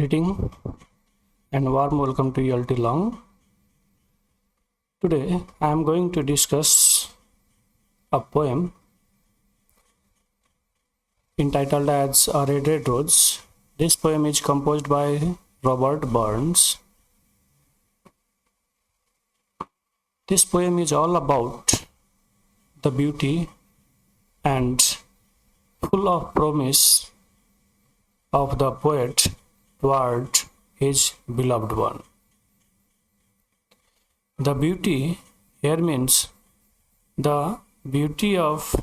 Greeting and warm welcome to ELT Long. Today I am going to discuss a poem entitled as A Red Red Rose. This poem is composed by Robert Burns. This poem is all about the beauty and full of promise of the poet toward his beloved one. The beauty here means the beauty of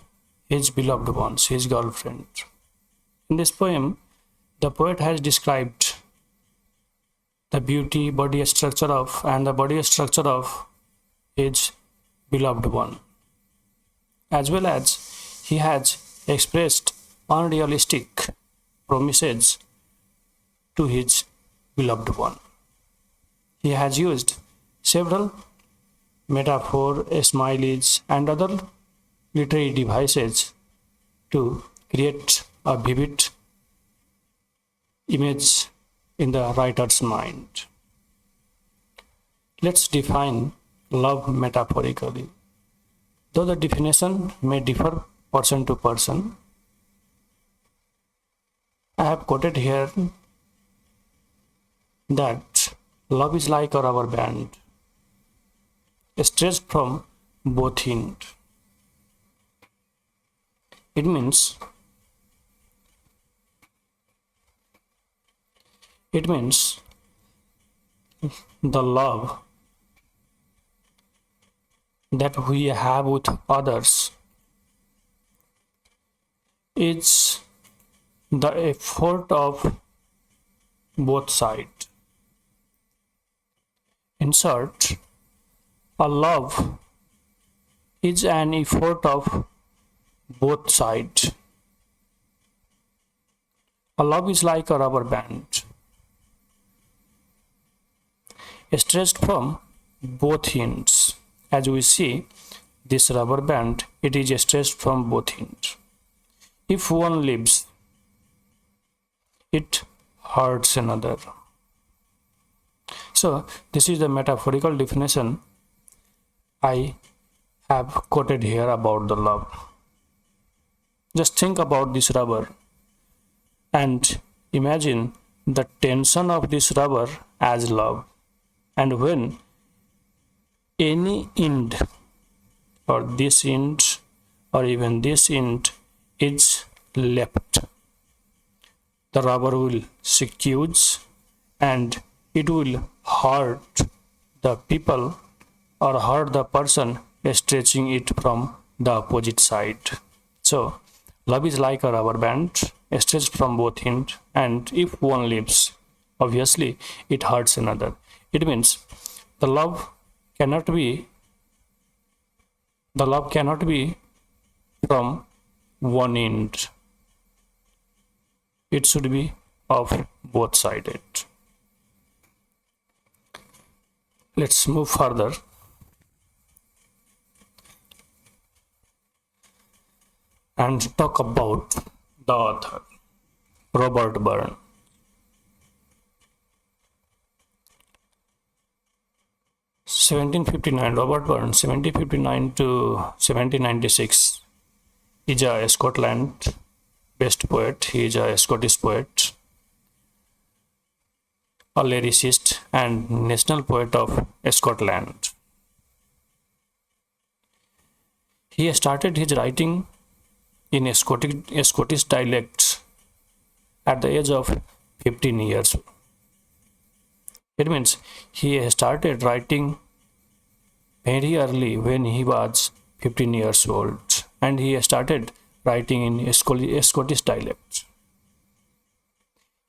his beloved ones, his girlfriend. In this poem, the poet has described the beauty, body structure of his beloved one, as well as he has expressed unrealistic promises to his beloved one. He has used several metaphors, smileys, and other literary devices to create a vivid image in the writer's mind. Let's define love metaphorically. Though the definition may differ person to person, I have quoted here that love is like a rubber band, stretched from both ends. It means the love that we have with others is the effort of both sides. In short, a love is an effort of both sides. A love is like a rubber band, stretched from both ends. As we see, this rubber band, it is stretched from both ends. If one leaves, it hurts another. So this is the metaphorical definition I have quoted here about the love. Just think about this rubber and imagine the tension of this rubber as love. And when any end or this end or even this end is left, the rubber will squeeze and it will hurt the people or hurt the person stretching it from the opposite side. So love is like a rubber band stretched from both ends, and if one leaves, obviously it hurts another. It means the love cannot be from one end. It should be of both sided. Let's move further. And talk about the author, Robert Burns. Robert Burns, 1759 to 1796, is a Scotland-based poet. He is a Scottish poet, a lyricist, and national poet of Scotland. He started his writing in Scottish dialects at the age of 15 years. It means he started writing very early when he was 15 years old, and he started writing in Scottish dialects.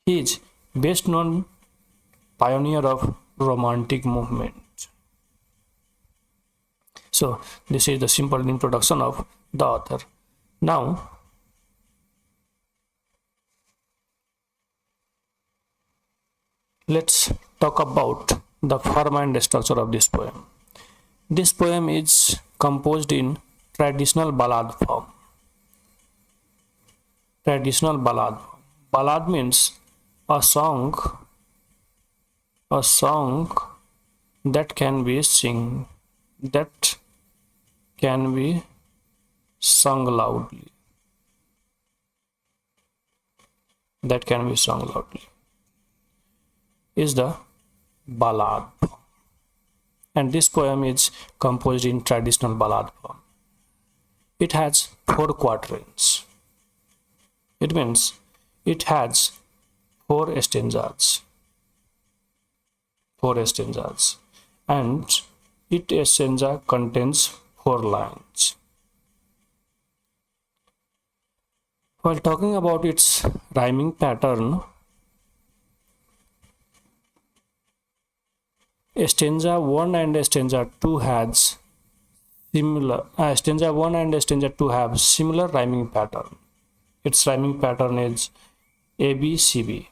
He is best known pioneer of Romantic movement. So this is the simple introduction of the author. Now let's talk about the form and structure of this poem. This poem is composed in traditional ballad form. Traditional ballad. Ballad means a song A song that can be that can be sung loudly. That can be sung loudly is the ballad. And this poem is composed in traditional ballad form. It has 4 quatrains. It means it has 4 stanzas. 4 stanzas. And each stanza contains 4 lines. While talking about its rhyming pattern, stanza 1 and stanza 2 has stanza 1 and stanza 2 have similar rhyming pattern. Its rhyming pattern is ABCB.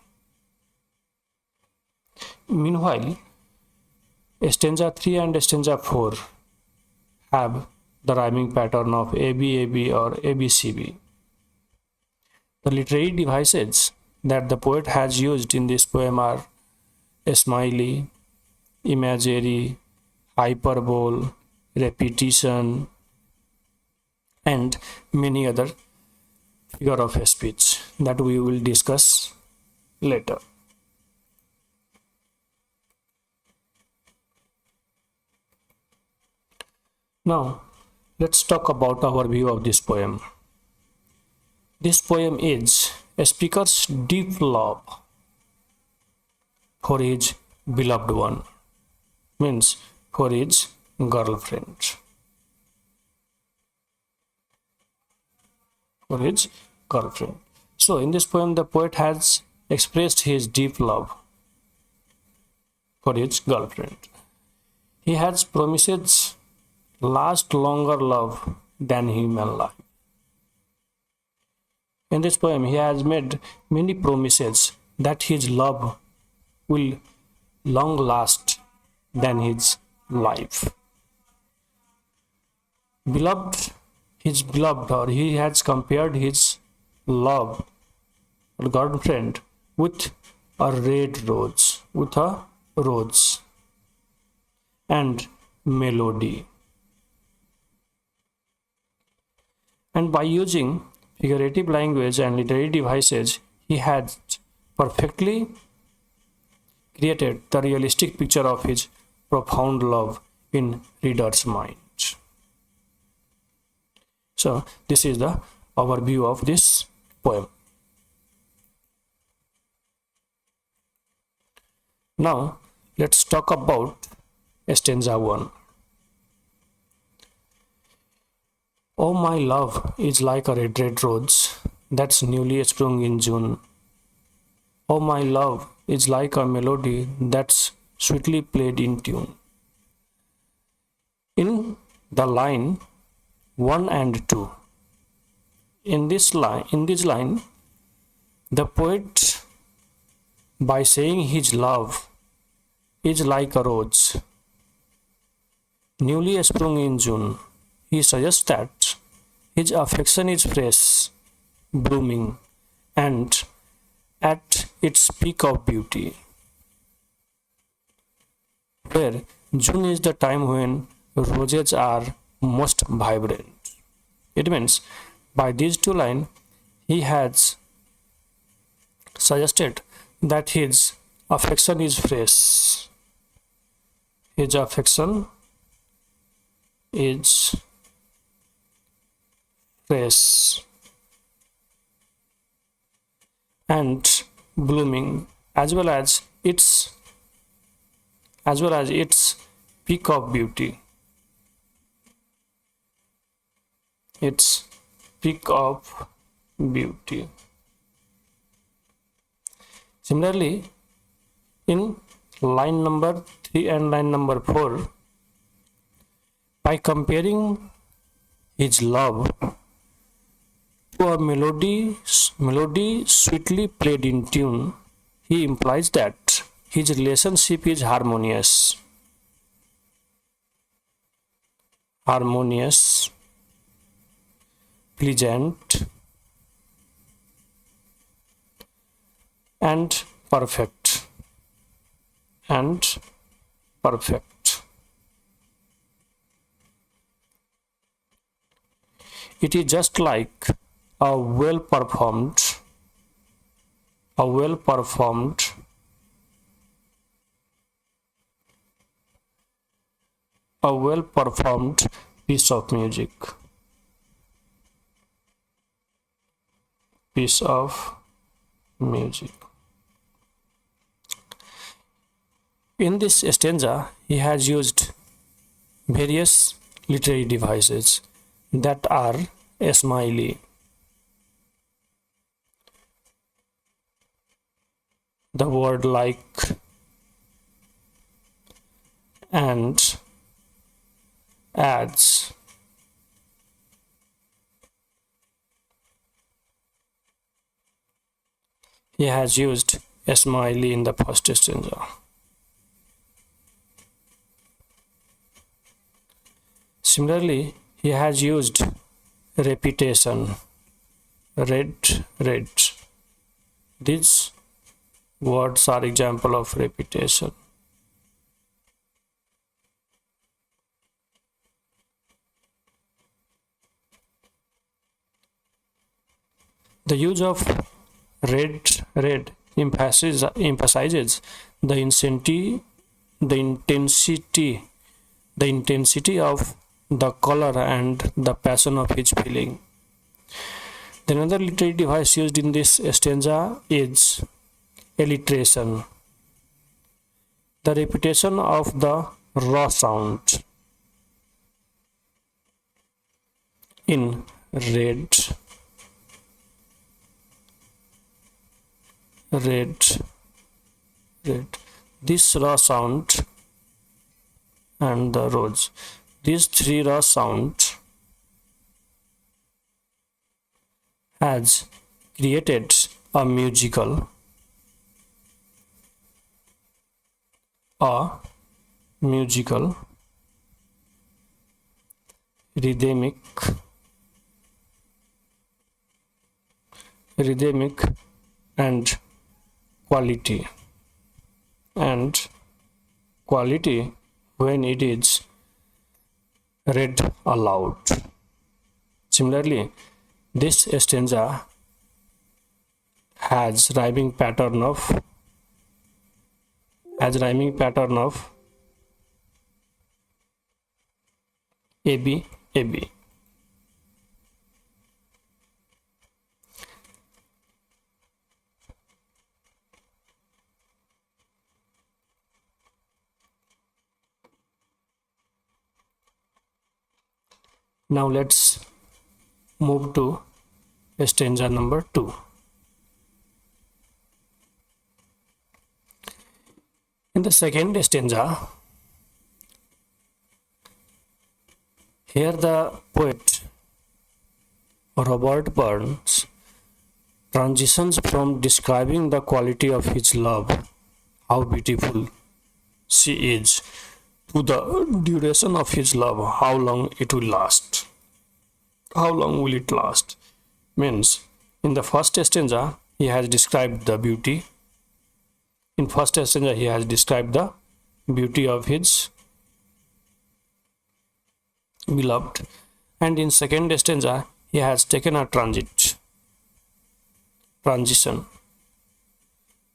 Meanwhile, stanza 3 and stanza 4 have the rhyming pattern of ABAB or ABCB. The literary devices that the poet has used in this poem are simile, imagery, hyperbole, repetition, and many other figure of speech that we will discuss later. Now, let's talk about our view of this poem. This poem is a speaker's deep love for his beloved one, means for his girlfriend. For his girlfriend. So, in this poem, the poet has expressed his deep love for his girlfriend. He has promises last longer love than human life. In this poem, he has made many promises that his love will long last than his life. His beloved, or he has compared his love or girlfriend with a red rose, and melody. And by using figurative language and literary devices, he had perfectly created the realistic picture of his profound love in reader's mind. So this is the overview of this poem. Now let's talk about stanza 1. Oh, my love is like a red rose that's newly sprung in June. Oh, my love is like a melody that's sweetly played in tune. In the line 1 and 2, in this line, the poet, by saying his love is like a rose newly sprung in June, he suggests that his affection is fresh, blooming, and at its peak of beauty. Where June is the time when roses are most vibrant. It means by these 2 lines, he has suggested that his affection is fresh. His affection is fresh and blooming, as well as its peak of beauty. Its peak of beauty. Similarly, in line number 3 and line number 4, by comparing his love to a melody sweetly played in tune, he implies that his relationship is harmonious, pleasant, and perfect, and perfect. It is just like a well performed a well performed a well performed piece of music. Piece of music. In this stanza, he has used various literary devices that are a smiley, the word like, and, adds. He has used a smiley in the first stanza. Similarly, he has used repetition, read, read. These words are example of repetition. The use of read, read emphasizes the intensity of the color and the passion of his feeling. The another literary device used in this stanza is alliteration, the repetition of the raw sound in read, read, read. This raw sound and the rose. These three raw sounds has created a musical rhythmic and quality when it is read aloud. Similarly, this stanza has rhyming pattern of AB AB. Now let's move to stanza number 2. In the second stanza, here the poet Robert Burns transitions from describing the quality of his love, how beautiful she is, to the duration of his love, how long it will last. How long will it last? Means, in the first stanza, he has described the beauty. In first stanza, he has described the beauty of his beloved, and in second stanza, he has taken a transition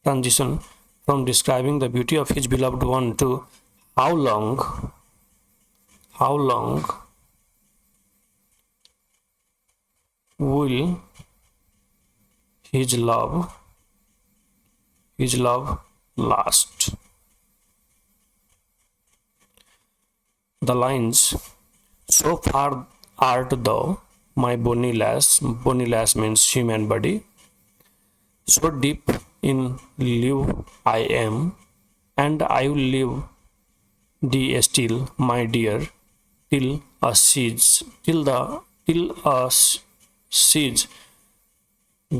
from describing the beauty of his beloved one to how long will his love last. The lines, so far art thou my bonny lass means human body, so deep in love I am, and I will live thee still, my dear, till a siege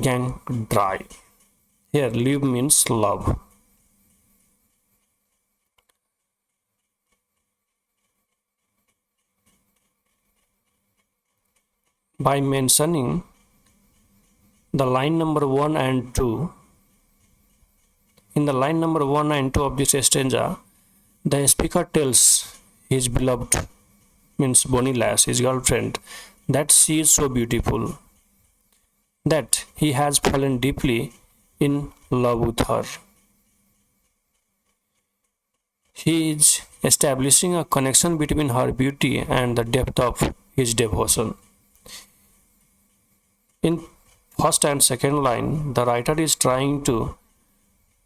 gang dry. Here live means love. By mentioning the line number 1 and 2 in the line number 1 and 2 of this stanza, the speaker tells his beloved, means Bonnie Lass, his girlfriend, that she is so beautiful, that he has fallen deeply in love with her. He is establishing a connection between her beauty and the depth of his devotion. In first and second line, the writer is trying to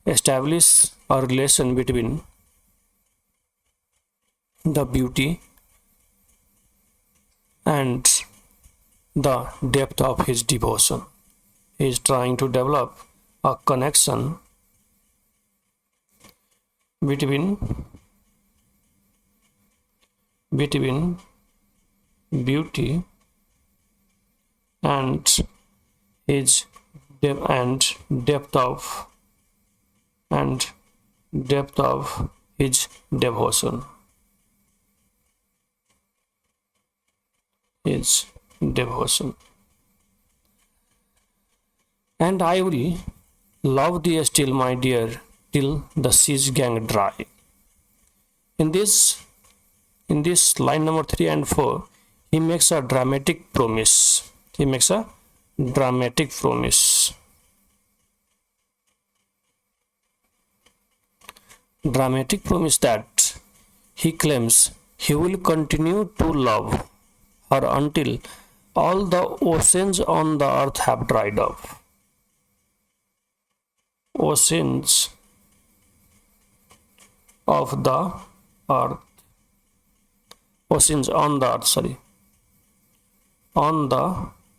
establish a relation between the beauty and the depth of his devotion. He is trying to develop a connection between beauty and his depth of his devotion. And I will love thee still, my dear, till the seas gang dry. In this line number 3 and 4, he makes a dramatic promise. That he claims he will continue to love her until all the oceans on the earth have dried up. Oceans on the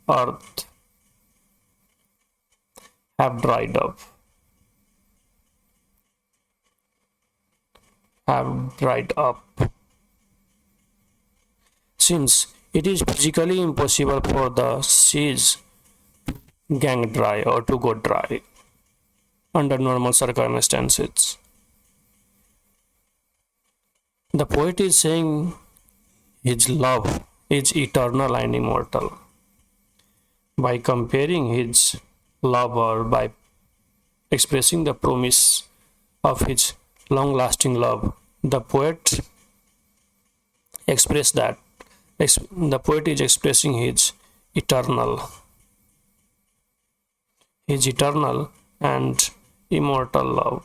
earth have dried up. Since it is physically impossible for the seas to gang dry or to go dry under normal circumstances. The poet is saying his love is eternal and immortal. By comparing his love, or by expressing the promise of his long-lasting love, the poet is expressing his eternal and immortal love.